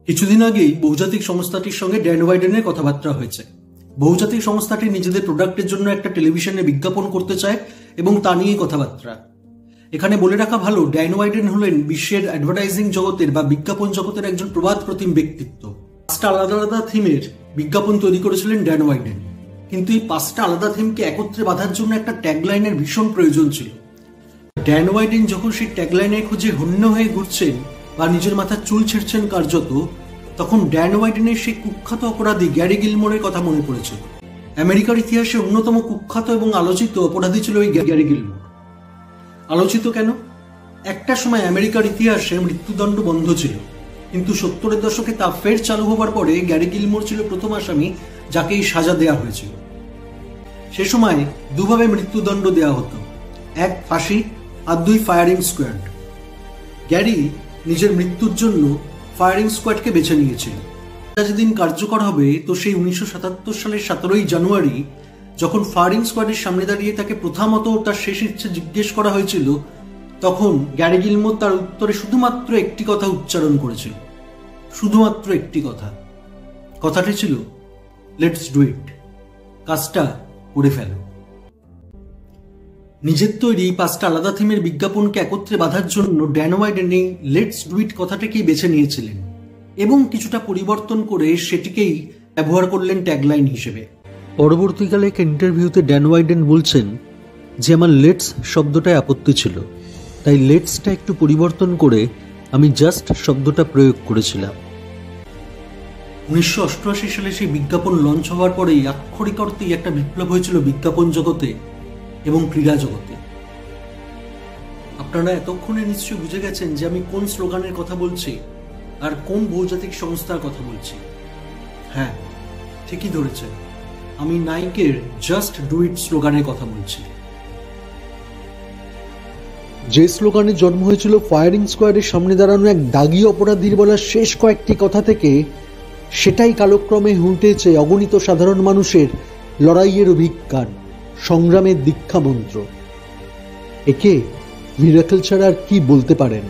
কিছুদিন আগেই বহুজাতিক সংস্থাটির সঙ্গে ড্যান ওয়াইডেনের কথাবার্তা হয়েছে। বহুজাতিক সংস্থাটি নিজেদের প্রোডাক্টের জন্য একটা টেলিভিশনে বিজ্ঞাপন করতে চায় এবং তা নিয়েই কথাবার্তা। এখানে বলে রাখা ভালো, ড্যান ওয়াইডেন হলেন বিশ্বের অ্যাডভার্টাইজিং জগতের বা বিজ্ঞাপন জগতের একজন প্রবাদ প্রতিম ব্যক্তিত্ব। 5টা আলাদা আলাদা থিমের বিজ্ঞাপন তৈরি করেছিলেন ড্যান ওয়াইডেন, কিন্তু এই 5টা আলাদা থিমকে একত্রে বাঁধার জন্য একটা ট্যাগলাইনের ভীষণ প্রয়োজন ছিল। ড্যান ওয়াইডেন যখন সেই ট্যাগলাইনের খোঁজে হন্য হয়ে ঘুরছেন বা নিজের মাথার চুল ছেড়ছেন কার্যত, তখন ড্যান ওয়াইডেনের সেই কুখ্যাত অপরাধী গ্যারি গিলমোরের কথা মনে পড়েছে। আমেরিকার ইতিহাসে অন্যতম কুখ্যাত এবং আলোচিত অপরাধী ছিল এই গ্যারি গিলমোর। আলোচিত কেন? একটা সময় আমেরিকার ইতিহাসে মৃত্যুদণ্ড বন্ধ ছিল, কিন্তু 70-এর দশকে তা ফের চালু হবার পরে গ্যারি গিলমোর ছিল প্রথম আসামি যাকে এই সাজা দেয়া হয়েছিল। সে সময় দুভাবে মৃত্যুদণ্ড দেওয়া হতো, 1 ফাঁসি আর 2 ফায়ারিং স্কোয়াড। গ্যারি নিজের মৃত্যুর জন্য ফায়ারিং স্কোয়াডকে বেছে নিয়েছিল। যেদিন কার্যকর হবে তো সেই 1977 সালের 17ই জানুয়ারি, যখন ফায়ারিং স্কোয়াডের সামনে দাঁড়িয়ে তাকে প্রথমত তার শেষ ইচ্ছে জিজ্ঞেস করা হয়েছিল, তখন গ্যারি গিলমোর তার উত্তরে শুধুমাত্র একটি কথা উচ্চারণ করেছিল, শুধুমাত্র একটি কথা। কথাটি ছিল, লেটস ডু ইট, কাজটা করে ফেলো। নিজের তৈরি 5টা আলাদা থিমের বিজ্ঞাপনকে একত্রে বাঁধার জন্য ড্যান ওয়াইডেন এই লেটস ডু ইট কথাটাকেই বেছে নিয়েছিলেন এবং কিছুটা পরিবর্তন করে সেটিকেই ব্যবহার করলেন ট্যাগলাইন হিসেবে। পরবর্তীকালে এক ইন্টারভিউতে ড্যান ওয়াইডেন বলছেন যে আমার লেটস শব্দটায় আপত্তি ছিল, তাই লেটসটা একটু পরিবর্তন করে আমি জাস্ট শব্দটা প্রয়োগ করেছিলাম। 1988 সালে সেই বিজ্ঞাপন লঞ্চ হওয়ার পরেই আক্ষরিক অর্থেই একটা বিপ্লব হয়েছিল বিজ্ঞাপন জগতে এবং ক্রীড়া জগতে। আপনারা এতক্ষণে নিশ্চয়ই বুঝে গেছেন যে আমি কোন স্লোগানের কথা বলছি আর কোন বহুজাতিক সংস্থার কথা বলছি। হ্যাঁ, ঠিকই ধরেছেন, আমি নাইকের জাস্ট ডু ইট স্লোগানের কথা বলছি। যে স্লোগানের জন্ম হয়েছিল ফায়ারিং স্কোয়াডের সামনে দাঁড়ানো এক দাগি অপরাধীর বলা শেষ কয়েকটি কথা থেকে, সেটাই কালক্রমে হয়ে উঠেছে অগণিত সাধারণ মানুষের লড়াইয়ের অভিজ্ঞান, সংগ্রামের দীক্ষা মন্ত্র। একে মিরাকল ছাড়া আর কি বলতে পারেন?